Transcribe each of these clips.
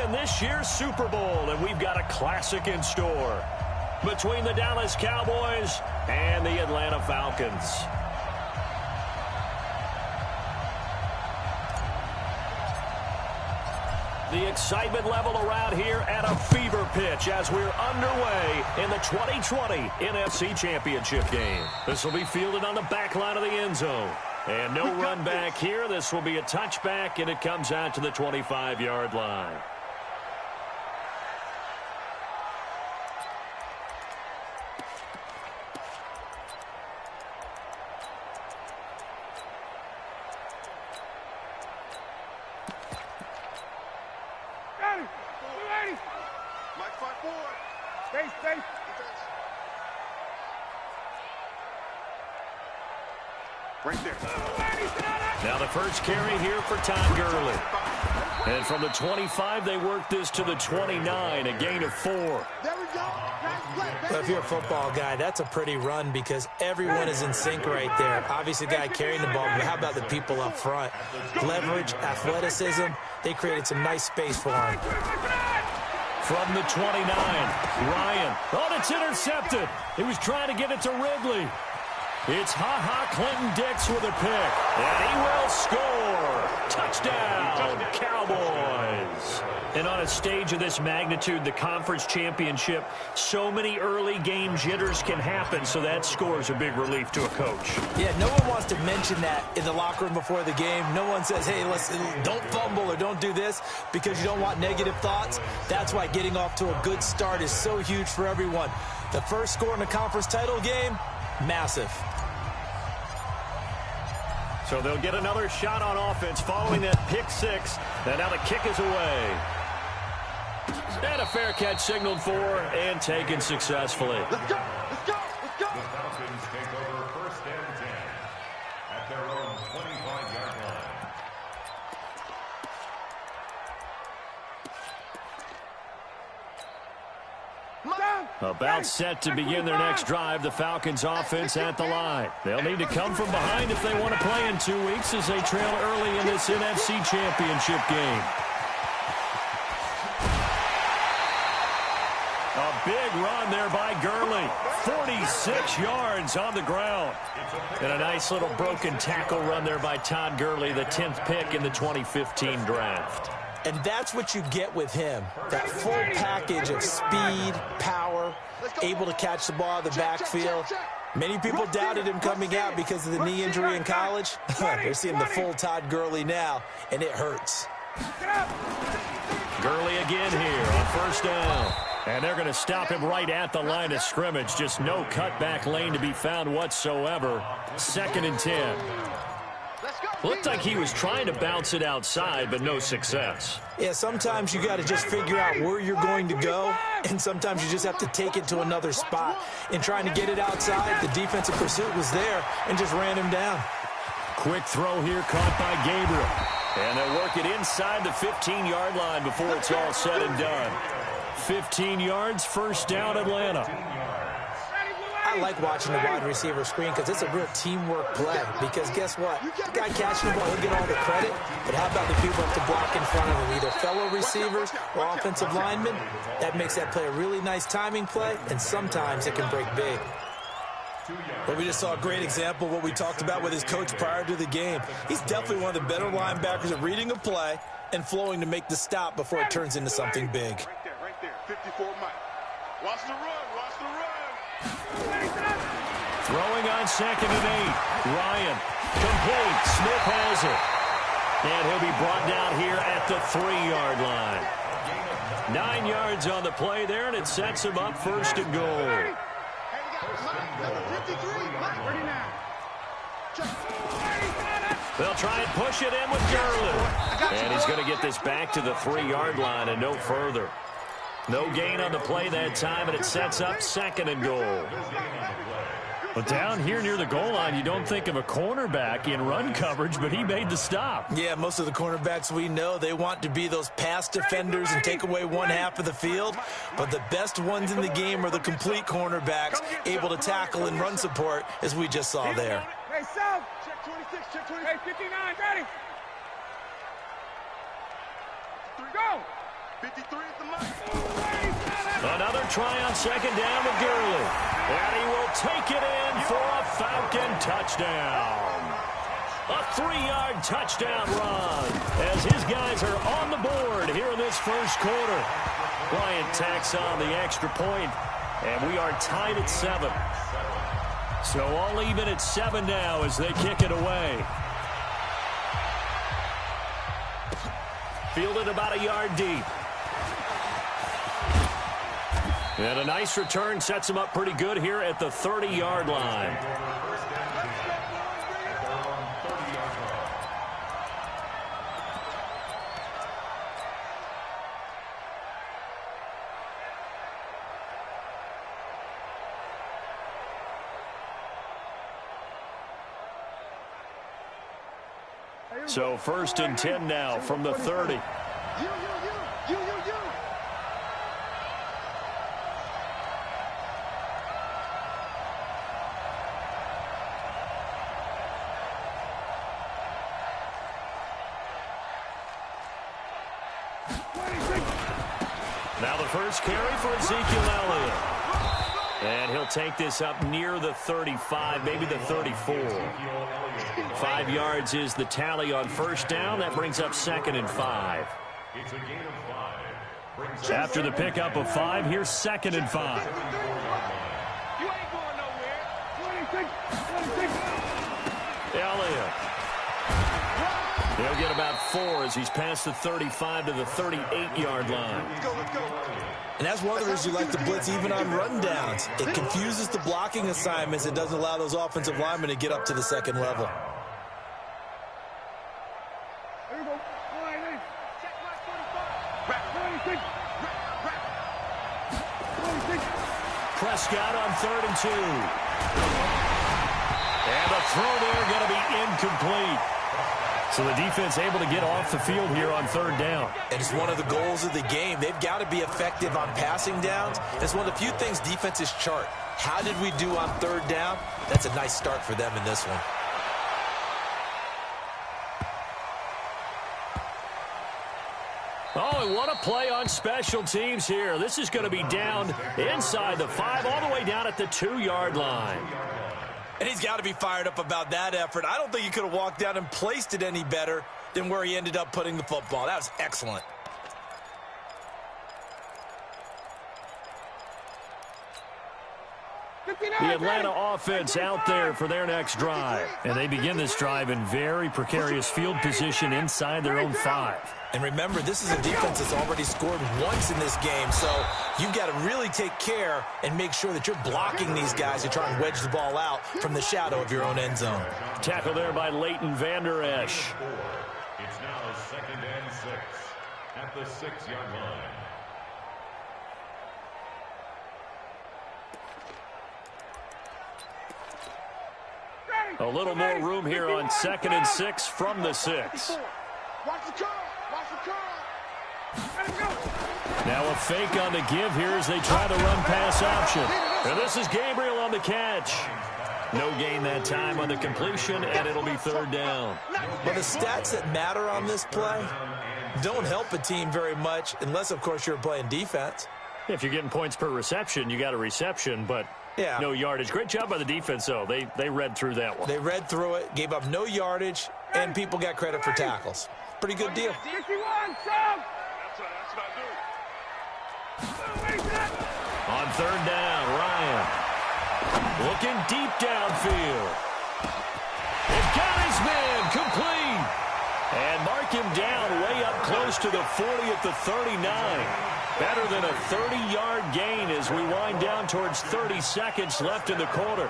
in this year's Super Bowl, and we've got a classic in store between the Dallas Cowboys and the Atlanta Falcons. The excitement level around here at a fever pitch as we're underway in the 2020 NFC Championship game. This will be fielded on the back line of the end zone. And no run back here. This will be a touchback, and it comes out to the 25-yard line. Right there. Now the first carry here for Todd Gurley. And from the 25, they work this to the 29, a gain of 4. There we go. Well, if you're a football guy, that's a pretty run because everyone is in sync right there. Obviously, the guy carrying the ball, but how about the people up front? Leverage, athleticism, they created some nice space for him. From the 29, Ryan. Oh, it's intercepted. He was trying to get it to Ridley. It's Clinton-Dix with a pick, and he will score. Touchdown, Cowboys. And on a stage of this magnitude, the conference championship, so many early game jitters can happen, so that score is a big relief to a coach. Yeah, no one wants to mention that in the locker room before the game. No one says, hey, don't fumble or don't do this because you don't want negative thoughts. That's why getting off to a good start is so huge for everyone. The first score in the conference title game, massive. So they'll get another shot on offense following that pick six. And now the kick is away. And a fair catch signaled for and taken successfully. Let's go. Let's go. Let's go. The Falcons take over first and 10 at their own 25-yard line. About set to begin their next drive, the Falcons offense at the line. They'll need to come from behind if they want to play in 2 weeks as they trail early in this NFC Championship game. A big run there by Gurley. 46 yards on the ground. And a nice little broken tackle run there by Todd Gurley, the 10th pick in the 2015 draft. And that's what you get with him, that full package of speed, power, able to catch the ball out of the backfield. Many people doubted him coming out because of the knee injury in college. They're seeing the full Todd Gurley now, and it hurts. Gurley again here on first down. And they're going to stop him right at the line of scrimmage. Just no cutback lane to be found whatsoever. 2nd and 10. Looked like he was trying to bounce it outside, but no success. Yeah, sometimes you got to just figure out where you're going to go, and sometimes you just have to take it to another spot. In trying to get it outside, the defensive pursuit was there and just ran him down. Quick throw here caught by Gabriel. And they'll work it inside the 15-yard line before it's all said and done. 15 yards, first down, Atlanta. I like watching the wide receiver screen because it's a real teamwork play. Because guess what? The guy catching the ball, he'll get all the credit. But how about the people up to block in front of him, either fellow receivers or offensive linemen? That makes that play a really nice timing play, and sometimes it can break big. Well, we just saw a great example of what we talked about with his coach prior to the game. He's definitely one of the better linebackers at reading a play and flowing to make the stop before it turns into something big. Right there. 54 Mike. Watch the run. Watch the run. Throwing on 2nd and 8. Ryan. Complete. Smith has it. And he'll be brought down here at the 3-yard line. 9 yards on the play there, and it sets him up first and goal. They'll try and push it in with Gurley. And he's going to get this back to the 3-yard line and no further. No gain on the play that time, and it sets up 2nd and goal. But down here near the goal line, you don't think of a cornerback in run coverage, but he made the stop. Yeah, most of the cornerbacks we know, they want to be those pass defenders and take away one half of the field. But the best ones in the game are the complete cornerbacks, able to tackle and run support, as we just saw there. Hey, South. Check 26, check 26. Hey, 59, ready. 3, go. 53 is the mark. Another try on second down with Gurley. And he will take it in for a Falcon touchdown. A 3-yard touchdown run as his guys are on the board here in this first quarter. Bryant tacks on the extra point, and we are tied at 7. So all even at 7 now as they kick it away. Fielded about a yard deep. And a nice return sets him up pretty good here at the 30-yard line. So 1st and 10 now from the 30. You. Now the first carry for Ezekiel Elliott. And he'll take this up near the 35, maybe the 34. 5 yards is the tally on first down. That brings up 2nd and 5. It's a gain of 5. After the pickup of 5, here's 2nd and 5. You ain't going nowhere. 26. Elliott. He'll get about 4 as he's past the 35 to the 38-yard line. Let's go. And that's one of the reasons you like to blitz even on rundowns. It confuses the blocking assignments. It doesn't allow those offensive linemen to get up to the second level. Prescott on 3rd and 2. And the throw there going to be incomplete. So the defense able to get off the field here on 3rd down. And it's one of the goals of the game. They've got to be effective on passing downs. It's one of the few things defenses chart. How did we do on 3rd down? That's a nice start for them in this one. Oh, and what a play on special teams here. This is going to be down inside the 5, all the way down at the 2-yard line. And he's got to be fired up about that effort. I don't think he could have walked down and placed it any better than where he ended up putting the football. That was excellent. The Atlanta offense out there for their next drive. And they begin this drive in very precarious field position inside their own 5. And remember, this is a defense that's already scored once in this game, so you've got to really take care and make sure that you're blocking these guys to try and wedge the ball out from the shadow of your own end zone. Tackle there by Leighton Vander Esch. It's now 2nd and 6 at the 6-yard line. A little more room here on 2nd and 6 from the 6. Watch the curl. Now a fake on the give here as they try the run-pass option. And this is Gabriel on the catch. No gain that time on the completion, and it'll be 3rd down. But the stats that matter on this play don't help a team very much unless, of course, you're playing defense. If you're getting points per reception, you got a reception, but no yardage. Great job by the defense, though. They read through that one. They read through it, gave up no yardage, and people got credit for tackles. Pretty good deal. On 3rd down, Ryan. Looking deep downfield. They've got his man complete. And mark him down way up close to the 40 at the 39. Better than a 30-yard gain as we wind down towards 30 seconds left in the quarter.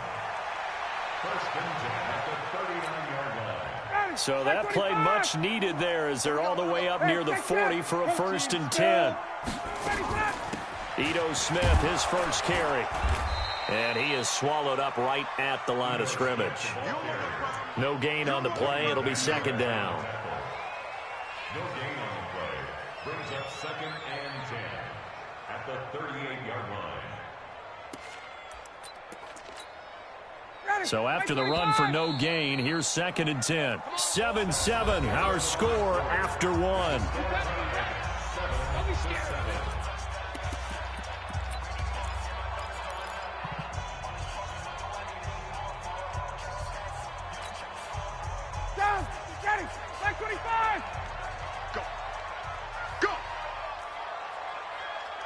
1st and 10 at the 39-yard line. So that play much needed there as they're all the way up near the 40 for a 1st and 10. Ito Smith, his first carry. And he is swallowed up right at the line of scrimmage. No gain on the play. It'll be 2nd down. No gain on the play. Brings up 2nd and 10 at the 38-yard line. So after the run for no gain, here's 2nd and 10. 7-7, our score after 1.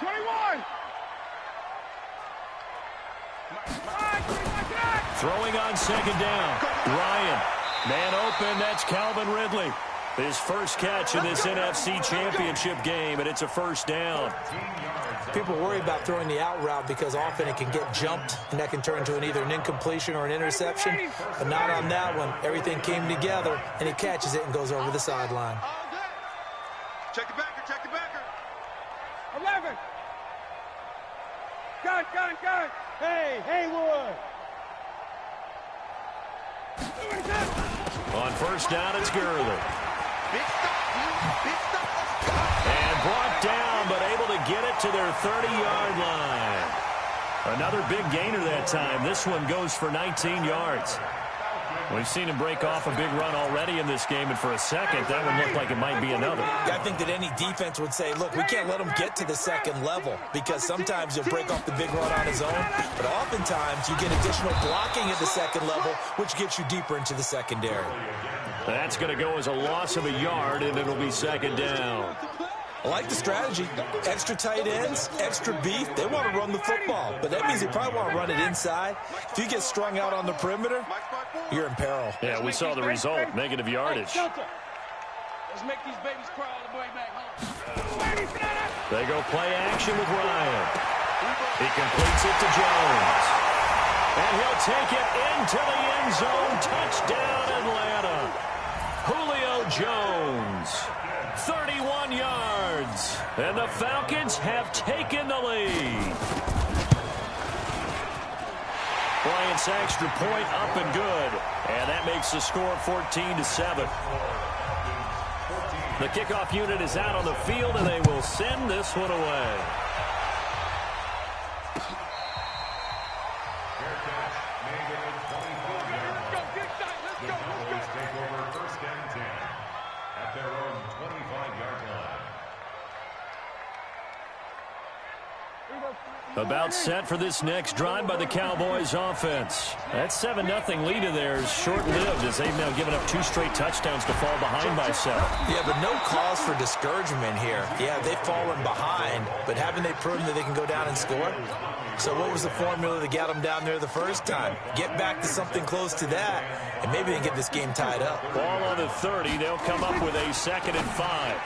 21. Throwing on second down. Ryan. Man open. That's Calvin Ridley. His first catch in this NFC Championship game, and it's a first down. People worry about throwing the out route because often it can get jumped, and that can turn into either an incompletion or an interception. But not on that one. Everything came together, and he catches it and goes over the sideline. Check it backer, check it backer. 11. Gun. Hey, Haywood. On first down, it's Gurley. And brought down, but able to get it to their 30-yard line. Another big gainer that time. This one goes for 19 yards. We've seen him break off a big run already in this game, and for a second, that one looked like it might be another. I think that any defense would say, look, we can't let him get to the second level because sometimes he'll break off the big run on his own, but oftentimes you get additional blocking at the second level, which gets you deeper into the secondary. That's going to go as a loss of a yard, and it'll be second down. I like the strategy. Extra tight ends, extra beef. They want to run the football, but that means they probably want to run it inside. If you get strung out on the perimeter, you're in peril. Yeah, we saw the result, negative yardage. Let's make these babies cry all the way back home. They go play action with Ryan. He completes it to Jones. And he'll take it into the end zone. Touchdown, Atlanta. Julio Jones. 31 yards. And the Falcons have taken the lead. Bryant's extra point up and good. And that makes the score 14-7. The kickoff unit is out on the field, and they will send this one away. About set for this next drive by the Cowboys offense. That 7-0 lead of theirs short-lived as they've now given up 2 straight touchdowns to fall behind by 7. Yeah, but no cause for discouragement here. Yeah, they've fallen behind, but haven't they proven that they can go down and score? So what was the formula that got them down there the first time? Get back to something close to that, and maybe they can get this game tied up. Ball on the 30. They'll come up with a 2nd and 5.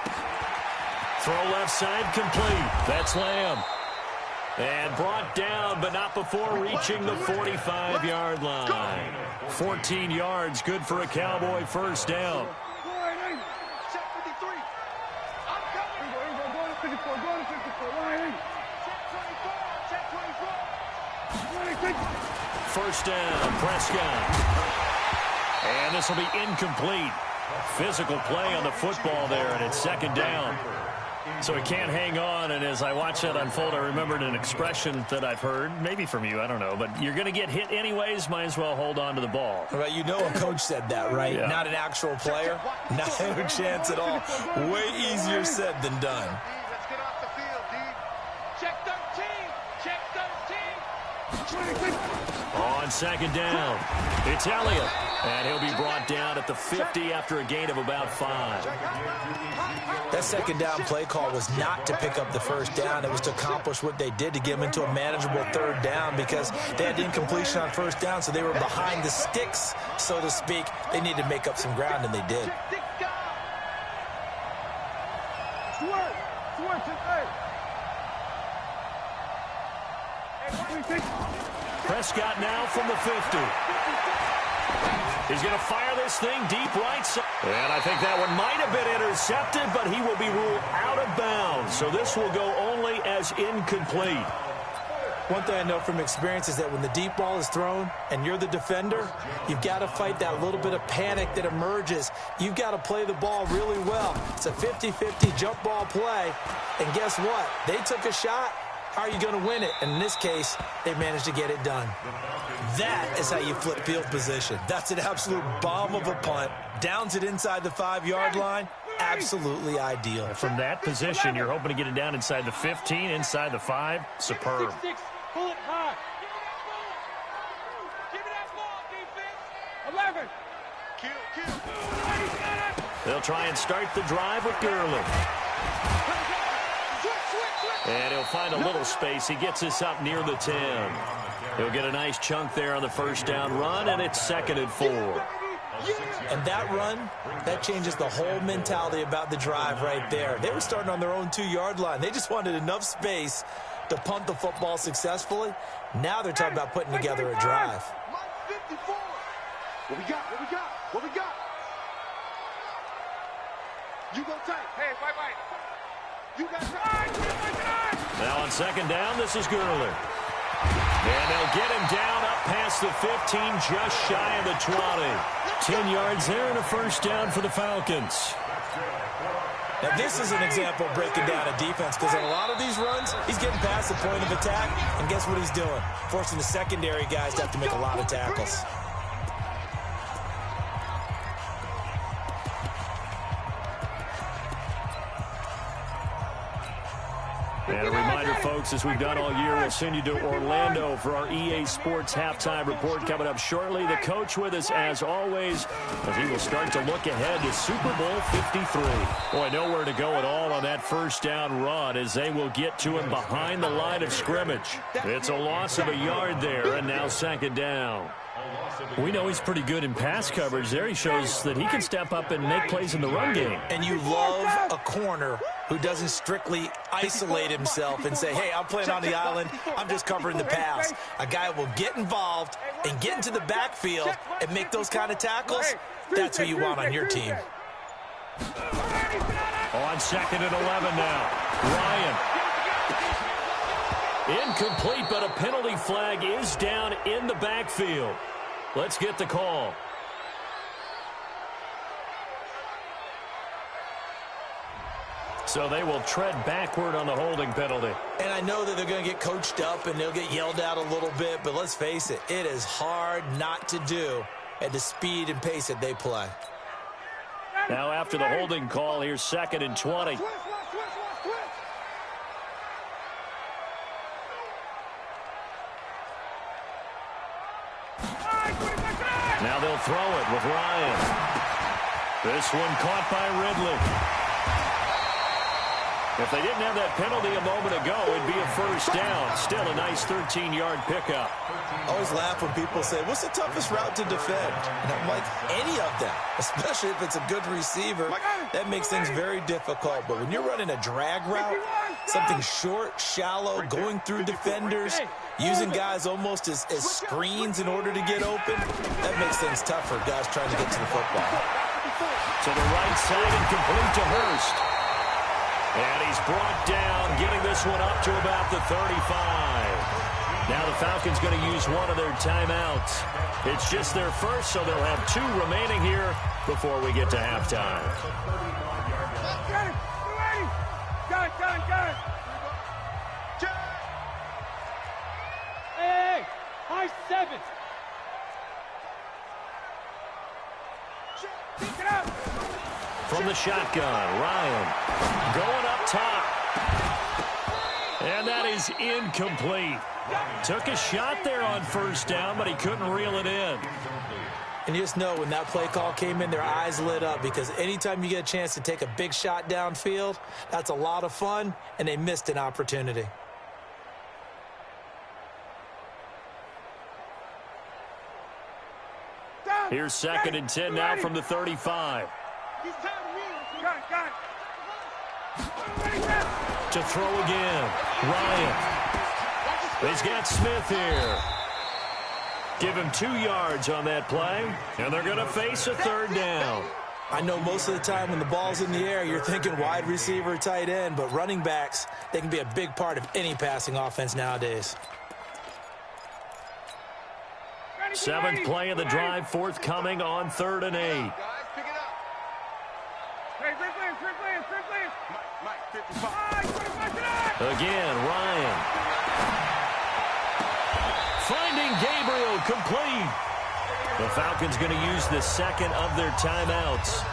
Throw left side complete. That's Lamb. And brought down, but not before reaching the 45-yard line. 14 yards, good for a Cowboy first down. First down, Prescott. And this will be incomplete. Physical play on the football there, and it's 2nd down. So he can't hang on, and as I watch that unfold, I remembered an expression that I've heard, maybe from you, I don't know, but you're going to get hit anyways, might as well hold on to the ball. Well, you know a coach said that, right? Yeah. Not an actual player. Not a chance at all. Way easier said than done. Let's get off the field, D. Check 13. Check 13. On 2nd down, it's Elliott, and he'll be brought down at the 50 after a gain of about 5. That 2nd down play call was not to pick up the first down. It was to accomplish what they did to get them into a manageable 3rd down because they had incompletion on first down, so they were behind the sticks, so to speak. They needed to make up some ground, and they did. Prescott now from the 50. He's going to fire this thing deep right side. And I think that one might have been intercepted, but he will be ruled out of bounds. So this will go only as incomplete. One thing I know from experience is that when the deep ball is thrown and you're the defender, you've got to fight that little bit of panic that emerges. You've got to play the ball really well. It's a 50-50 jump ball play. And guess what? They took a shot. How are you going to win it? And in this case, they managed to get it done. That is how you flip field position. That's an absolute bomb of a punt. Downs it inside the 5-yard line. Absolutely ideal. From that position, you're hoping to get it down inside the 15, inside the 5. Superb. Pull it high. Give me that ball, defense. 11. Kill. They'll try and start the drive with Gurley. Switch. And he'll find a little space. He gets us up near the 10. He'll get a nice chunk there on the first down run, and it's 2nd and 4. And that run, that changes the whole mentality about the drive right there. They were starting on their own 2-yard line. They just wanted enough space to punt the football successfully. Now they're talking about putting together a drive. What we got? What we got? What we got? You go tight. Hey, wait. You got tight. Now on 2nd down, this is Gurley. And they'll get him down up past the 15, just shy of the 20. 10 yards there and a first down for the Falcons. Now, this is an example of breaking down a defense, because in a lot of these runs, he's getting past the point of attack, and guess what he's doing? Forcing the secondary guys to have to make a lot of tackles. And a reminder, folks, as we've done all year, we'll send you to Orlando for our EA Sports halftime report coming up shortly. The coach with us, as always, as he will start to look ahead to Super Bowl 53. Boy, nowhere to go at all on that first down run as they will get to him behind the line of scrimmage. It's a loss of a yard there, and now 2nd down. We know he's pretty good in pass coverage there. He shows that he can step up and make plays in the run game. And you love a corner who doesn't strictly isolate himself and say, hey, I'm playing on the island, I'm just covering the pass. A guy will get involved and get into the backfield and make those kind of tackles. That's who you want on your team. On 2nd and 11 now. Ryan. Incomplete, but a penalty flag is down in the backfield. Let's get the call. So they will tread backward on the holding penalty. And I know that they're going to get coached up and they'll get yelled at a little bit, but let's face it, it is hard not to do at the speed and pace that they play. Now after the holding call, here's 2nd and 20. Now they'll throw it with Ryan. This one caught by Ridley. If they didn't have that penalty a moment ago, it'd be a first down. Still a nice 13-yard pickup. I always laugh when people say, what's the toughest route to defend? And I'm like, any of them, especially if it's a good receiver. That makes things very difficult. But when you're running a drag route, something short, shallow, going through defenders, using guys almost as screens in order to get open, that makes things tough for guys trying to get to the football. To the right side and complete to Hurst. And he's brought down, getting this one up to about the 35. Now the Falcons going to use one of their timeouts. It's just their first, so they'll have 2 remaining here before we get to halftime. Got it. Hey, high 7. Kick it out. From the shotgun, Ryan going up top. And that is incomplete. Took a shot there on first down, but he couldn't reel it in. And you just know when that play call came in, their eyes lit up, because anytime you get a chance to take a big shot downfield, that's a lot of fun, and they missed an opportunity. Here's 2nd and 10 now from the 35. Got it. To throw again, Ryan. He's got Smith here. Give him 2 yards on that play, and they're going to face a 3rd down. I know most of the time when the ball's in the air, you're thinking wide receiver, tight end, but running backs, they can be a big part of any passing offense nowadays. 7th play of the drive, forthcoming on 3rd and 8. Again, Ryan. Finding Gabriel complete. The Falcons going to use the 2nd of their timeouts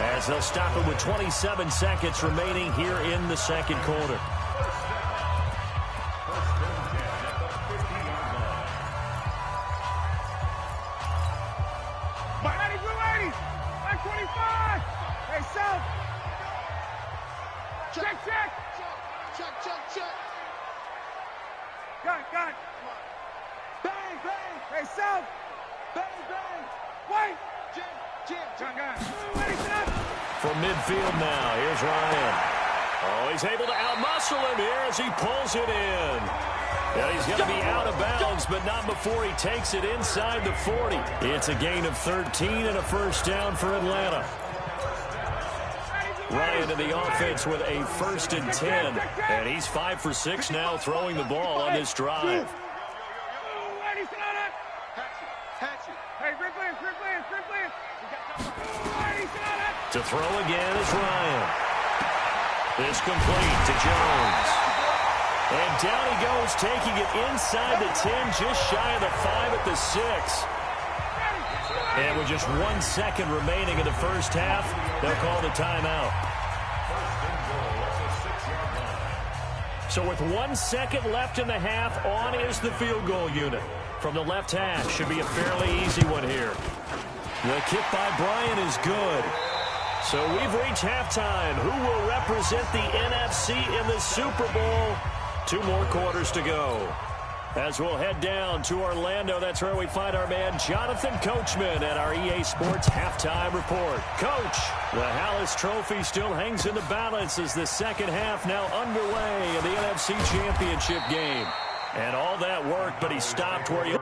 as they'll stop it with 27 seconds remaining here in the 2nd quarter. Gun. Bang, bang. Hey, South. Bang, bang. Wait. Jim. Gun. From midfield now, here's Ryan. Oh, he's able to outmuscle him here as he pulls it in. Yeah, he's going to be out of bounds, but not before he takes it inside the 40. It's a gain of 13 and a first down for Atlanta. Ryan in the offense with a 1st and 10. And he's 5 for 6 now throwing the ball on this drive. To throw again is Ryan. This complete to Jones. And down he goes, taking it inside the 10, just shy of the 5 at the 6. And with just 1 second remaining in the first half, they'll call the timeout. So with 1 second left in the half, on is the field goal unit. From the left hash, should be a fairly easy one here. The kick by Bryant is good. So we've reached halftime. Who will represent the NFC in the Super Bowl? 2 more quarters to go. As we'll head down to Orlando, that's where we find our man Jonathan Coachman at our EA Sports Halftime Report. Coach, the Hallis Trophy still hangs in the balance as the second half now underway in the NFC Championship game. And all that worked, but he stopped where he...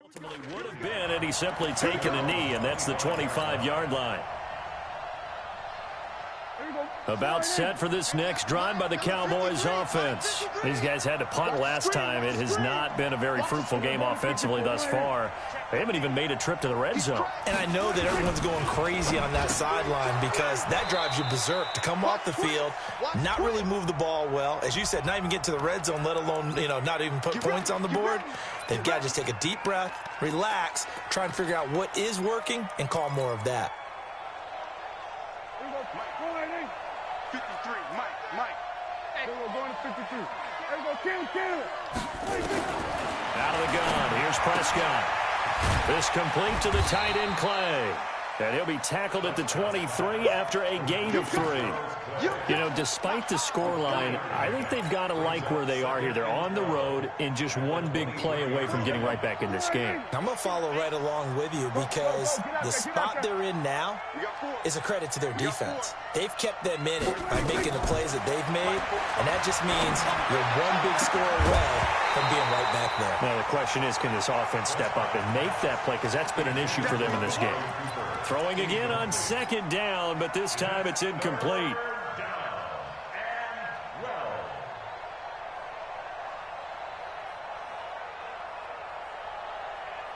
ultimately would have been had he simply taken a knee, and that's the 25-yard line. About set for this next drive by the Cowboys offense. These guys had to punt last time. It has not been a very fruitful game offensively thus far. They haven't even made a trip to the red zone. And I know that everyone's going crazy on that sideline because that drives you berserk to come off the field, not really move the ball well. As you said, not even get to the red zone, let alone, not even put points on the board. They've got to just take a deep breath, relax, try and figure out what is working, and call more of that. 53, Mike. Hey, we're going to 53. There we go, kill. Out of the gun, here's Prescott. This complete to the tight end Clay. And he'll be tackled at the 23 after a gain of 3. Despite the scoreline, I think they've got to like where they are here. They're on the road and just one big play away from getting right back in this game. I'm going to follow right along with you because the spot they're in now is a credit to their defense. They've kept them in it by making the plays that they've made, and that just means you're one big score away from being right back there. Now, the question is, can this offense step up and make that play? Because that's been an issue for them in this game. Throwing again on second down, but this time it's incomplete.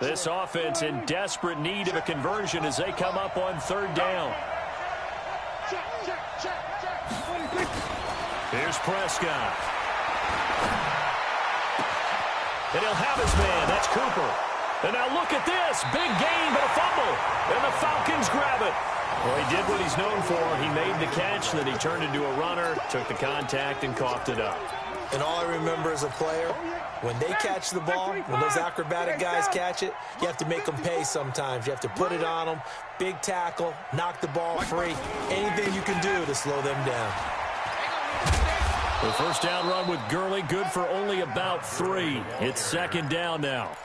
This offense in desperate need of a conversion as they come up on third down. Here's Prescott. And he'll have his man. That's Cooper. And now look at this. Big gain, but a fumble. And the Falcons grab it. Well, he did what he's known for. He made the catch, then he turned into a runner, took the contact, and coughed it up. And all I remember as a player, when they catch the ball, when those acrobatic guys catch it, you have to make them pay sometimes. You have to put it on them, big tackle, knock the ball free, anything you can do to slow them down. The first down run with Gurley, good for only about 3. It's second down now.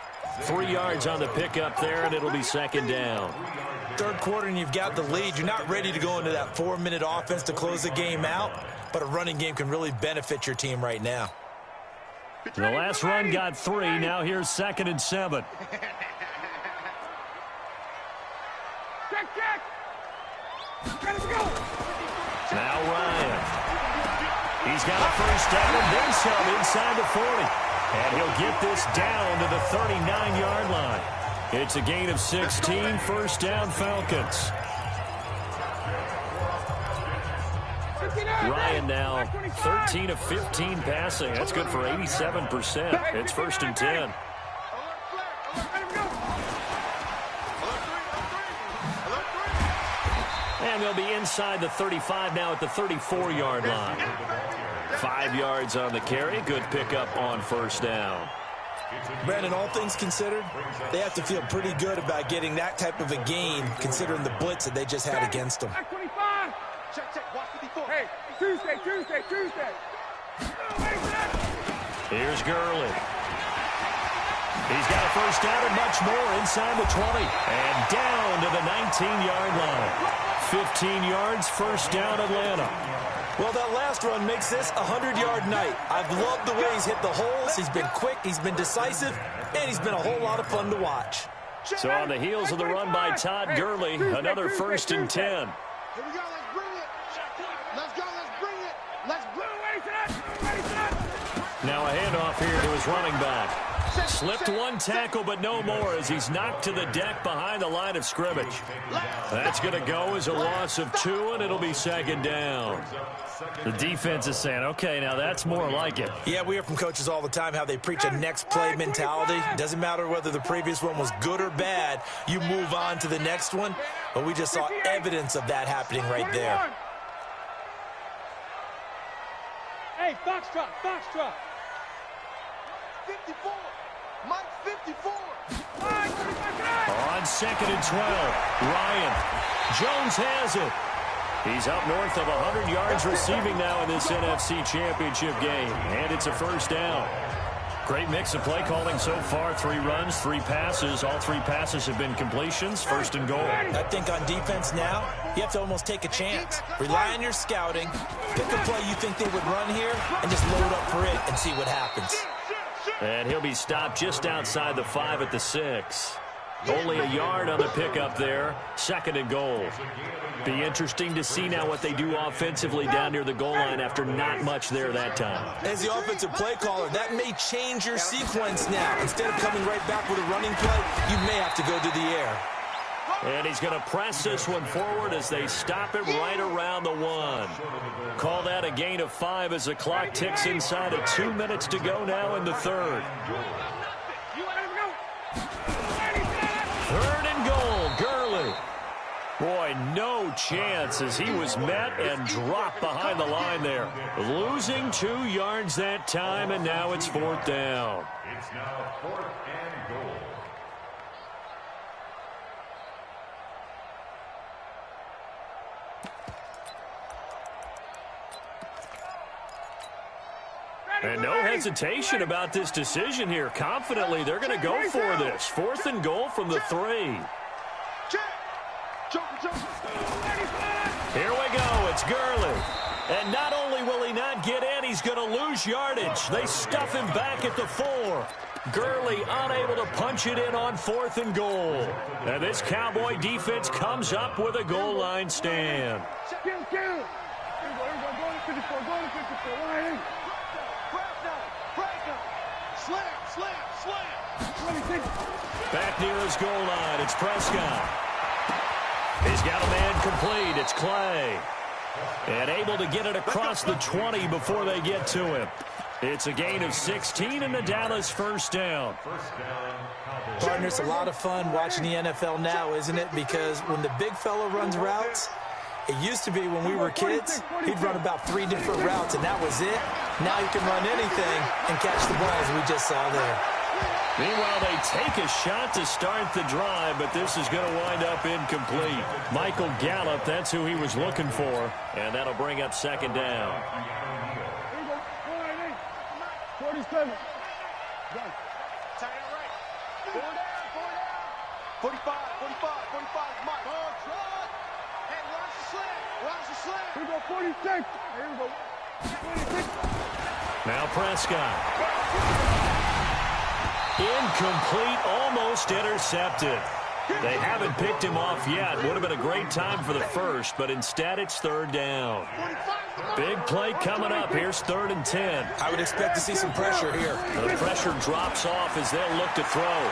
3 yards on the pickup there, and it'll be second down. Third quarter, and you've got the lead. You're not ready to go into that 4-minute offense to close the game out, but a running game can really benefit your team right now. The last run got 3. Now here's 2nd and 7. Check. Let's go. Now Ryan. He's got a first down and then some inside the 40. And he'll get this down to the 39-yard line. It's a gain of 16, first down Falcons. 59. Ryan now 13 of 15 passing. That's good for 87%. It's 1st and 10. And they'll be inside the 35 now at the 34-yard line. 5 yards on the carry. Good pickup on 1st down. Brandon, all things considered, they have to feel pretty good about getting that type of a gain considering the blitz that they just had against them. Hey, Tuesday. Here's Gurley. He's got a 1st down and much more inside the 20. And down to the 19-yard line. 15 yards, 1st down Atlanta. Well, that last run makes this a 100-yard night. I've loved the way he's hit the holes. He's been quick, he's been decisive, and he's been a whole lot of fun to watch. So on the heels of the run by Todd Gurley, another 1st and 10. Here we go, let's bring it. Let's go, let's bring it. Let's bring it. Now a handoff here to his running back. Slipped one tackle, but no more as he's knocked to the deck behind the line of scrimmage. That's going to go as a loss of 2, and it'll be 2nd down. The defense is saying, okay, now that's more like it. Yeah, we hear from coaches all the time how they preach a next play mentality. Doesn't matter whether the previous one was good or bad. You move on to the next one. But we just saw evidence of that happening right there. Hey, Foxtrot. 54. Mike 54. On 2nd and 12, Ryan. Jones has it. He's up north of 100 yards receiving now in this NFC Championship game. And it's a 1st down. Great mix of play calling so far. 3 runs, 3 passes. All 3 passes have been completions. 1st and goal. I think on defense now, you have to almost take a chance. Rely on your scouting. Pick a play you think they would run here and just load up for it and see what happens. And he'll be stopped just outside the 5 at the 6. Only a yard on the pickup there. 2nd and goal. Be interesting to see now what they do offensively down near the goal line after not much there that time. As the offensive play caller, that may change your sequence now. Instead of coming right back with a running play, you may have to go to the air. And he's going to press this one forward as they stop it right around the 1. Call that a gain of 5 as the clock ticks inside of 2 minutes to go now in the 3rd. 3rd and goal, Gurley. Boy, no chance as he was met and dropped behind the line there. Losing 2 yards that time, and now it's 4th down. It's now 4th and goal. And no hesitation about this decision here. Confidently, they're going to go for this. 4th and goal from the 3. Here we go. It's Gurley. And not only will he not get in, he's going to lose yardage. They stuff him back at the 4. Gurley unable to punch it in on 4th and goal. And this Cowboy defense comes up with a goal line stand. Back near his goal line, it's Prescott. He's got a man complete, it's Clay. And able to get it across the 20 before they get to him. It's a gain of 16 and the Dallas 1st down. Partner, it's a lot of fun watching the NFL now, isn't it? Because when the big fella runs routes, it used to be when we were kids, he'd run about 3 different routes, and that was it. Now he can run anything and catch the ball, as we just saw there. Meanwhile, they take a shot to start the drive, but this is going to wind up incomplete. Michael Gallup, that's who he was looking for, and that'll bring up 2nd down. 47. 45, Mike. Hey, watch the slant. Here we go, 46. Here we go. 26. Now Prescott. Incomplete, almost intercepted. They haven't picked him off yet. Would have been a great time for the 1st, but instead it's 3rd down. Big play coming up. Here's 3rd and 10. I would expect to see some pressure here. The pressure drops off as they'll look to throw.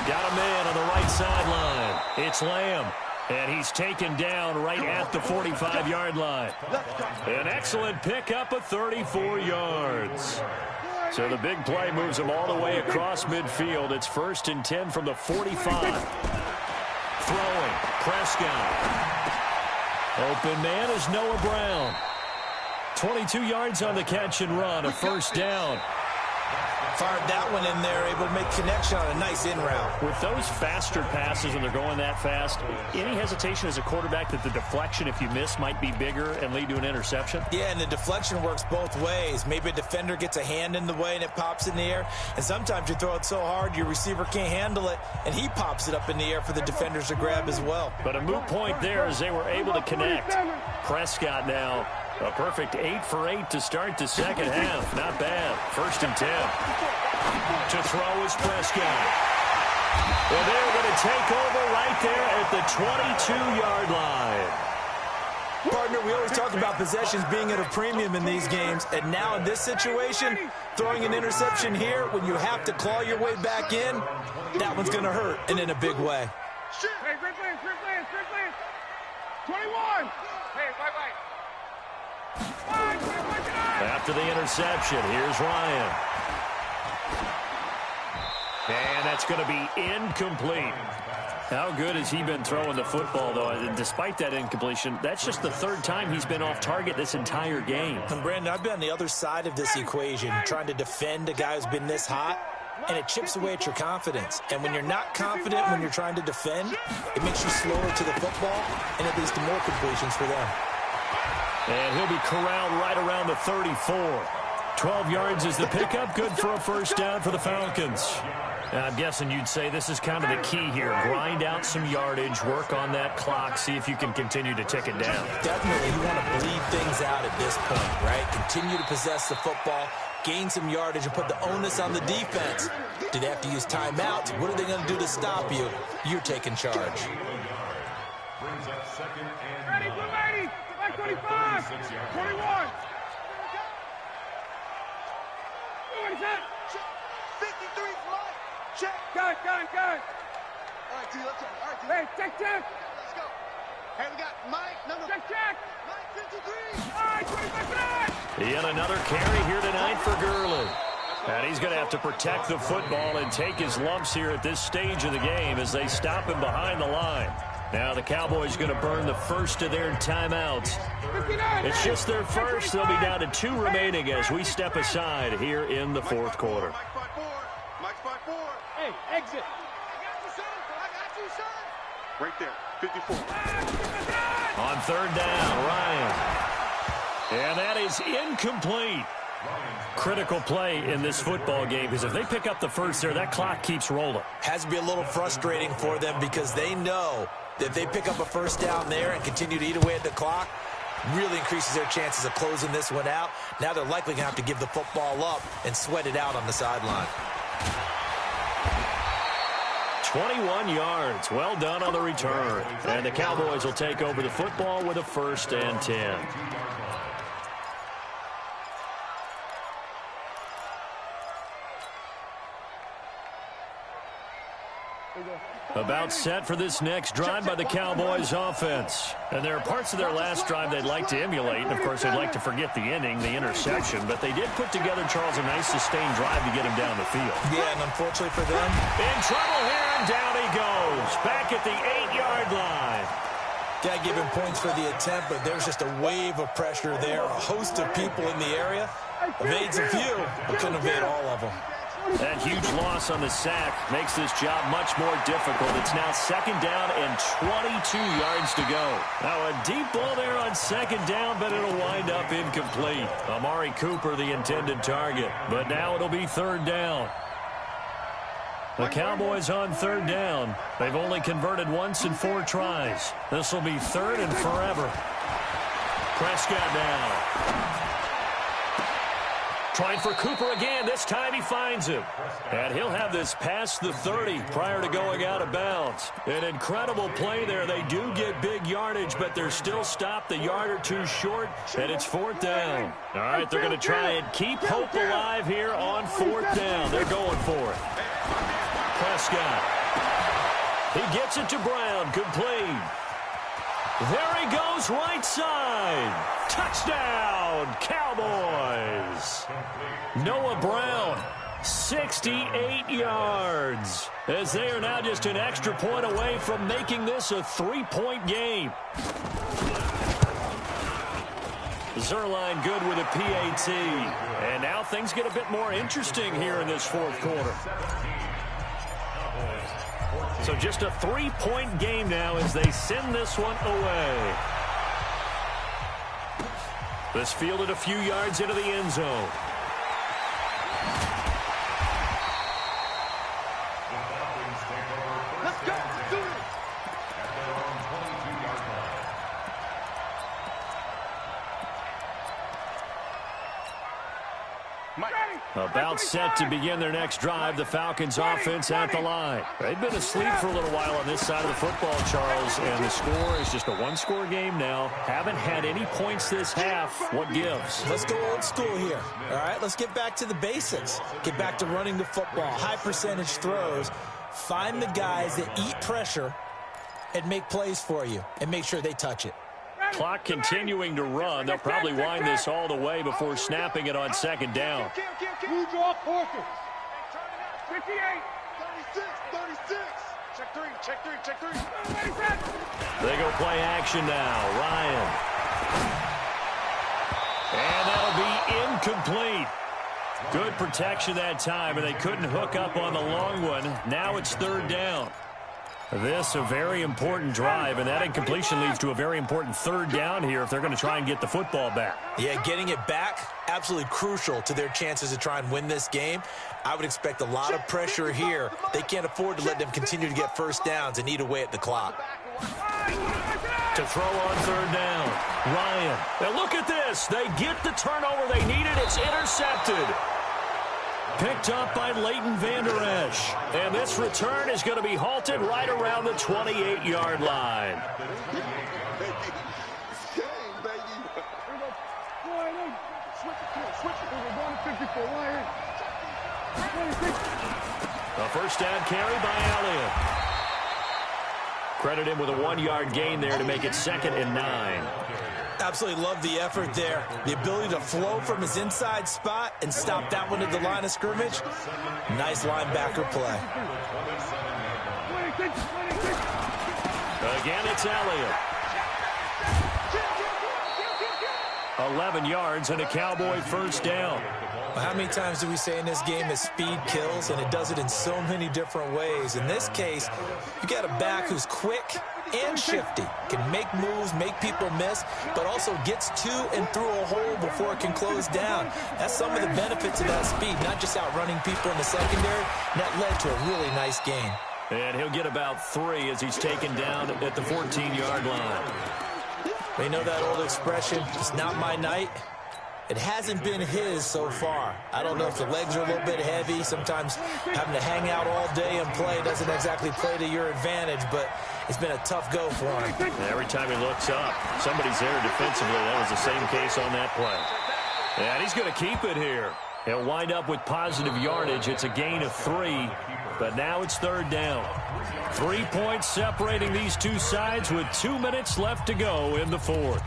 Got a man on the right sideline. It's Lamb. And he's taken down right at the 45-yard line. An excellent pickup of 34 yards. So the big play moves him all the way across midfield. It's 1st and 10 from the 45. Throwing. Prescott. Open man is Noah Brown. 22 yards on the catch and run. A 1st down. Fired that one in there, able to make connection on a nice in route. With those faster passes and they're going that fast, any hesitation as a quarterback that the deflection, if you miss, might be bigger and lead to an interception? Yeah, and the deflection works both ways. Maybe a defender gets a hand in the way and it pops in the air. And sometimes you throw it so hard your receiver can't handle it, and he pops it up in the air for the defenders to grab as well. But a moot point there as they were able to connect. Prescott now. A perfect 8 for 8 to start the second half. Not bad. 1st and 10. To throw is Prescott. Well, they're going to take over right there at the 22-yard line. Partner, we always talk about possessions being at a premium in these games. And now in this situation, throwing an interception here when you have to claw your way back in, that one's going to hurt, and in a big way. Hey, great play. 21. Hey, right. After the interception, here's Ryan. And that's going to be incomplete. How good has he been throwing the football, though? And despite that incompletion, that's just the 3rd time he's been off target this entire game. And Brandon, I've been on the other side of this equation, trying to defend a guy who's been this hot, and it chips away at your confidence. And when you're not confident when you're trying to defend, it makes you slower to the football, and it leads to more completions for them. And he'll be corralled right around the 34. 12 yards is the pickup. Good for a 1st down for the Falcons. I'm guessing you'd say this is kind of the key here. Grind out some yardage, work on that clock, see if you can continue to tick it down. Definitely, you want to bleed things out at this point, right? Continue to possess the football, gain some yardage, and put the onus on the defense. Do they have to use timeouts? What are they going to do to stop you? You're taking charge. Brings up 2nd and 9. Ready, blue lady. Back 25. 21. 53 flight. Check. Gun. All right, T, let's check. All right, T. Hey, check. Let's go. Hey, we got Mike, number... Check. Mike, 53. All right, 25. Yet another carry here tonight for Gurley. And he's going to have to protect the football and take his lumps here at this stage of the game as they stop him behind the line. Now the Cowboys going to burn the first of their timeouts. It's just their first. They'll be down to 2 remaining as we step aside here in the 4th quarter. Mike 5-4. Hey, exit. I got you, sir. Right there, 54. On 3rd down, Ryan. And that is incomplete. Critical play in this football game because if they pick up the first there, that clock keeps rolling. Has to be a little frustrating for them because they know that if they pick up a 1st down there and continue to eat away at the clock, really increases their chances of closing this one out. Now they're likely going to have to give the football up and sweat it out on the sideline. 21 yards. Well done on the return. And the Cowboys will take over the football with a 1st and 10. About set for this next drive by the Cowboys offense. And there are parts of their last drive they'd like to emulate. And, of course, they'd like to forget the ending, the interception. But they did put together, Charles, a nice sustained drive to get him down the field. Yeah, and unfortunately for them, in trouble here, and down he goes. Back at the 8-yard line. got to give him points for the attempt, but there's just a wave of pressure there. A host of people in the area. Evades a few, but couldn't evade all of them. That huge loss on the sack makes this job much more difficult. It's now 2nd down and 22 yards to go. Now a deep ball there on 2nd down, but it'll wind up incomplete. Amari Cooper, the intended target. But now it'll be 3rd down. The Cowboys on 3rd down. They've only converted once in 4 tries. This will be 3rd and forever. Prescott now. Trying for Cooper again. This time he finds him. And he'll have this past the 30 prior to going out of bounds. An incredible play there. They do get big yardage, but they're still stopped a yard or 2 short, and it's 4th down. All right, they're going to try and keep hope alive here on 4th down. They're going for it. Prescott. He gets it to Brown. Complete. There he goes, right side. Touchdown, Cowboys. Noah Brown, 68 yards, as they are now just an extra point away from making this a 3-point game. Zuerlein good with a PAT. And now things get a bit more interesting here in this fourth quarter. So just a 3-point game now as they send this one away. This fielded a few yards into the end zone. Let's go. Do it. About set to begin their next drive, the Falcons offense at the line. They've been asleep for a little while on this side of the football, Charles, and the score is just a one-score game now. Haven't had any points this half. What gives? Let's go old school here, all right? Let's get back to the basics. Get back to running the football, high-percentage throws. Find the guys that eat pressure and make plays for you, and make sure they touch it. Clock continuing to run. They'll probably wind this all the way before snapping it on second down. Who draw quarters? 58. 36. 36. Check three. Check three. Check three. They go play action now. Ryan. And that'll be incomplete. Good protection that time, and they couldn't hook up on the long one. Now it's third down. This a very important drive, and that incompletion leads to a very important third down here if they're going to try and get the football back. Yeah, getting it back, absolutely crucial to their chances to try and win this game. I would expect a lot of pressure here. They can't afford to let them continue to get first downs and eat away at the clock. To throw on third down, Ryan. Now look at this. They get the turnover they needed. It's intercepted. Picked up by Leighton Vander Esch. And this return is going to be halted right around the 28-yard line. A first down carry by Elliott. Credit him with a 1-yard gain there to make it 2nd and 9. Absolutely love the effort there. The ability to flow from his inside spot and stop that one at the line of scrimmage. Nice linebacker play. Again, it's Elliott. 11 yards and a Cowboy first down. How many times do we say in this game that speed kills, and it does it in so many different ways? In this case, you got a back who's quick and shifty, can make moves, make people miss, but also gets to and through a hole before it can close down. That's some of the benefits of that speed, not just outrunning people in the secondary. And that led to a really nice gain. And he'll get about 3 as he's taken down at the 14-yard line. They know that old expression, it's not my night. It hasn't been his so far. I don't know if the legs are a little bit heavy. Sometimes having to hang out all day and play doesn't exactly play to your advantage, but it's been a tough go for him. Every time he looks up, somebody's there defensively. That was the same case on that play. And he's going to keep it here. He'll wind up with positive yardage. It's a gain of 3, but now it's third down. 3 points separating these two sides with 2 minutes left to go in the fourth.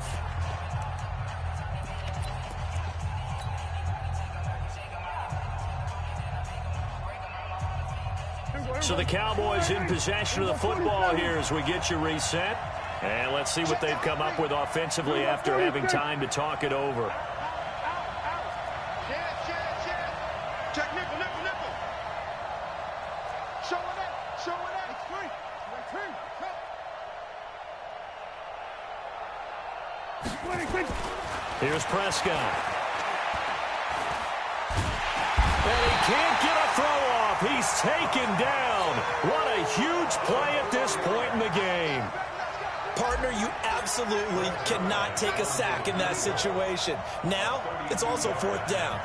So the Cowboys in possession of the football here as we get you reset. And let's see what they've come up with offensively after having time to talk it over. Check nickel, nickel, nickel. Show it up, show it up. It's free. Here's Prescott. And he can't get a throw off. He's taken down. What a huge play at this point in the game. Partner, you absolutely cannot take a sack in that situation. Now, it's also fourth down.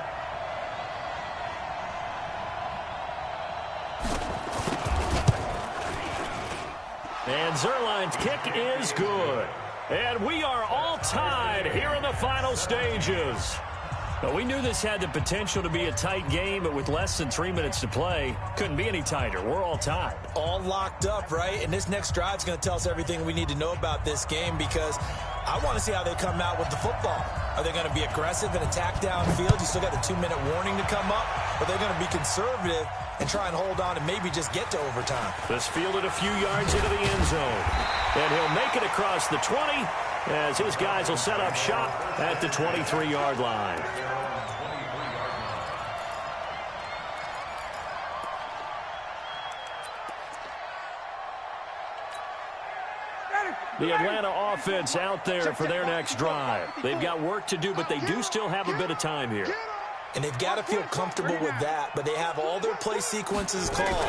And Zuerlein's kick is good. And we are all tied here in the final stages. Well, we knew this had the potential to be a tight game, but with less than 3 minutes to play, couldn't be any tighter. We're all tied. All locked up, right? And this next drive is going to tell us everything we need to know about this game, because I want to see how they come out with the football. Are they going to be aggressive and attack downfield? You still got the 2-minute warning to come up. Or are they going to be conservative and try and hold on and maybe just get to overtime? This fielded a few yards into the end zone. And he'll make it across the 20 as his guys will set up shop at the 23-yard line. The Atlanta offense out there for their next drive. They've got work to do, but they do still have a bit of time here. And they've got to feel comfortable with that, but they have all their play sequences called.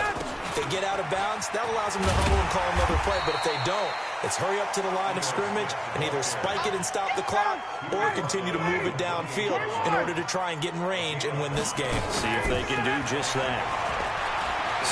If they get out of bounds, that allows them to huddle and call another play, but if they don't, it's hurry up to the line of scrimmage and either spike it and stop the clock or continue to move it downfield in order to try and get in range and win this game. See if they can do just that.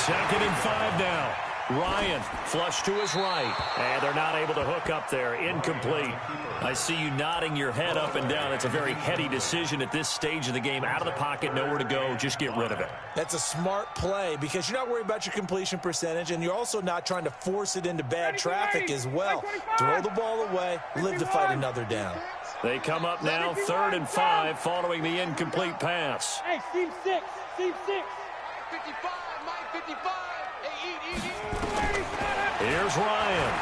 2nd and 5 now. Ryan flush to his right, and they're not able to hook up there. Incomplete. I see you nodding your head up and down. It's a very heady decision at this stage of the game. Out of the pocket, nowhere to go. Just get rid of it. That's a smart play because you're not worried about your completion percentage, and you're also not trying to force it into bad traffic as well. Throw the ball away, live to fight another down. They come up now 3rd and 5 following the incomplete pass. Hey, Team 6. Team 6. 55, Mike, 55. Hey, eat. Here's Ryan.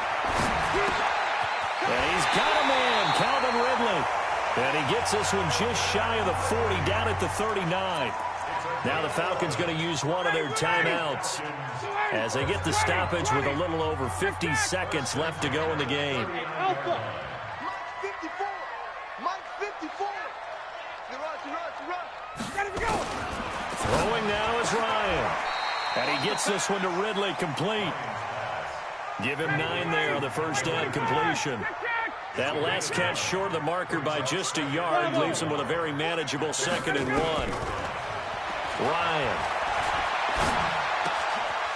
And he's got a man, Calvin Ridley. And he gets this one just shy of the 40, down at the 39. Now the Falcons going to use one of their timeouts as they get the stoppage with a little over 50 seconds left to go in the game. Mike 54. Mike 54. Gotta go. Throwing now is Ryan. And he gets this one to Ridley, complete. Give him 9 there on the first down completion. That last catch short of the marker by just a yard leaves him with a very manageable 2nd and 1. Ryan.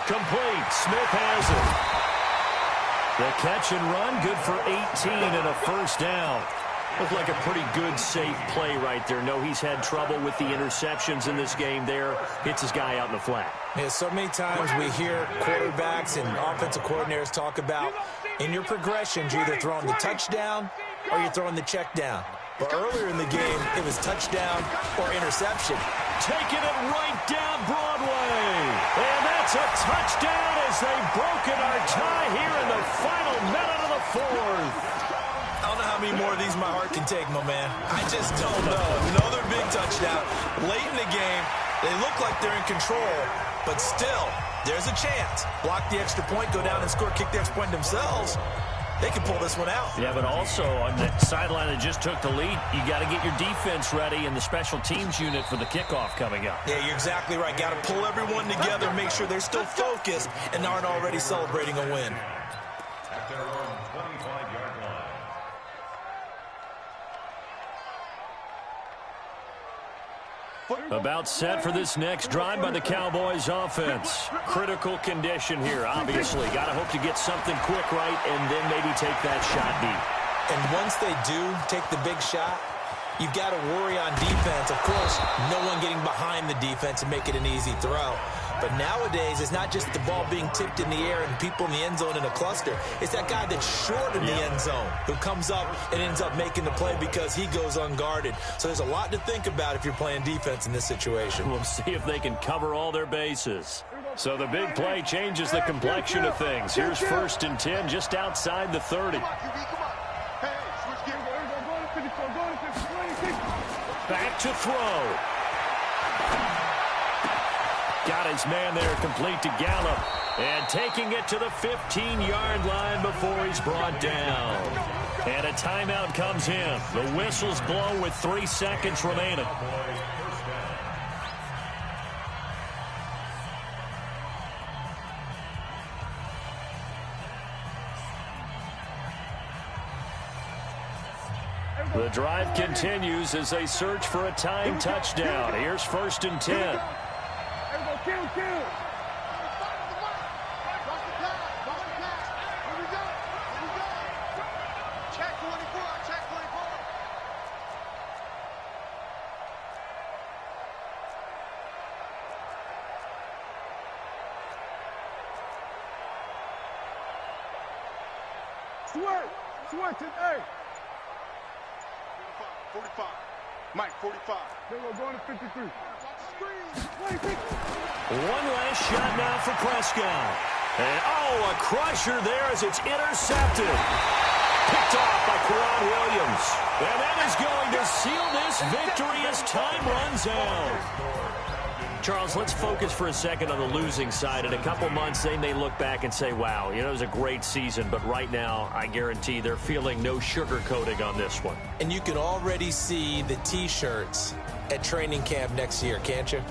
Complete. Smith has it. The catch and run, good for 18 and a first down. Looked like a pretty good, safe play right there. No, he's had trouble with the interceptions in this game there. Hits his guy out in the flat. Yeah, so many times we hear quarterbacks and offensive coordinators talk about in your progressions, you're either throwing the touchdown or you're throwing the check down. But earlier in the game, it was touchdown or interception. Taking it right down Broadway. And that's a touchdown as they've broken our tie here in the final minute of the 4th. I don't know how many more of these my heart can take, my man. I just don't know. Another big touchdown. Late in the game, they look like they're in control, but still, there's a chance. Block the extra point, go down and score, kick the extra point themselves. They can pull this one out. Yeah, but also on the sideline that just took the lead, you got to get your defense ready and the special teams unit for the kickoff coming up. Yeah, you're exactly right. Got to pull everyone together, make sure they're still focused and aren't already celebrating a win. At their own 25-yard line. About set for this next drive by the Cowboys offense. Critical condition here, obviously. Got to hope to get something quick right and then maybe take that shot deep. And once they do take the big shot, you've got to worry on defense. Of course, no one getting behind the defense and make it an easy throw. But nowadays, it's not just the ball being tipped in the air and people in the end zone in a cluster. It's that guy that's short in the end zone who comes up and ends up making the play because he goes unguarded. So there's a lot to think about if you're playing defense in this situation. We'll see if they can cover all their bases. So the big play changes the complexion of things. Here's 1st and 10 just outside the 30. Back to throw. Got his man there, complete to Gallup. And taking it to the 15-yard line before he's brought down. And a timeout comes in. The whistles blow with 3 seconds remaining. The drive continues as they search for a tying touchdown. Here's 1st and 10. Kill. Check 24. Hey. 45. Mike, 45. Then we're going to 53. One last shot now for Prescott. And, oh, a crusher there as it's intercepted. Picked off by Quran Williams. And that is going to seal this victory as time runs out. Charles, let's focus for a second on the losing side. In a couple months, they may look back and say, wow, it was a great season. But right now, I guarantee they're feeling no sugarcoating on this one. And you can already see the T-shirts at training camp next year, can't you?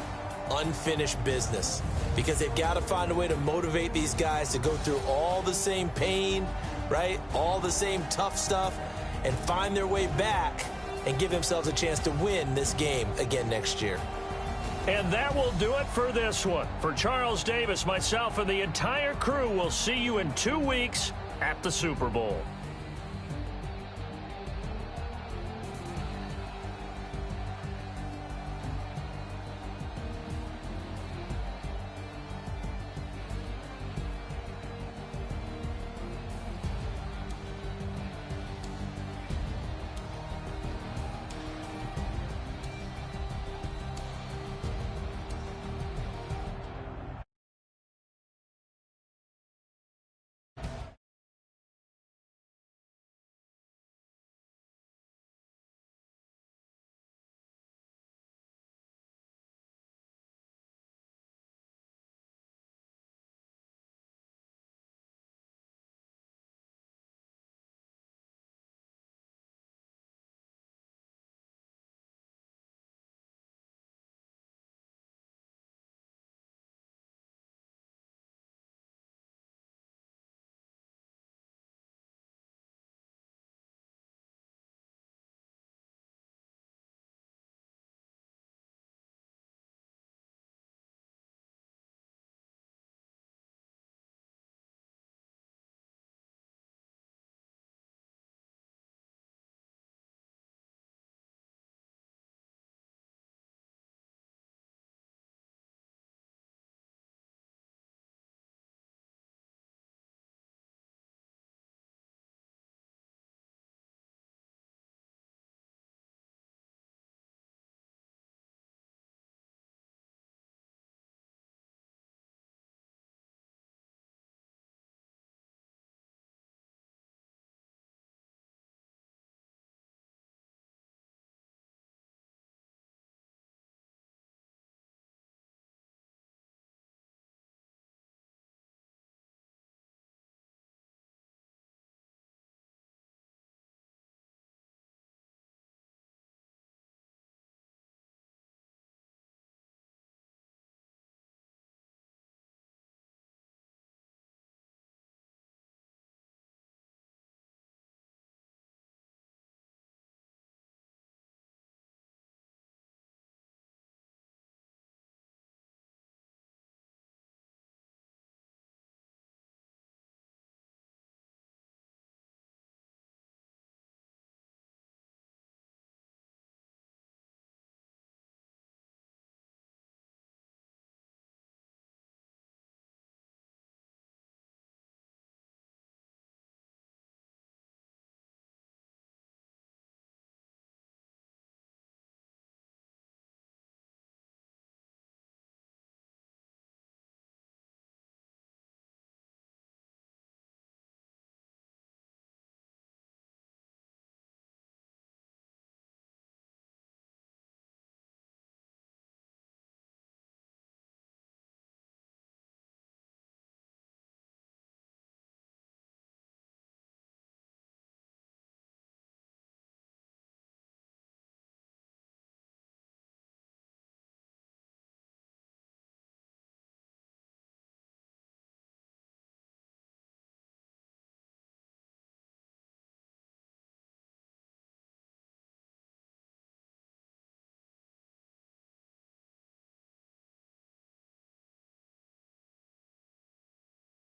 Unfinished business. Because they've got to find a way to motivate these guys to go through all the same pain, right? All the same tough stuff, and find their way back and give themselves a chance to win this game again next year. And that will do it for this one. For Charles Davis, myself, and the entire crew, we'll see you in 2 weeks at the Super Bowl.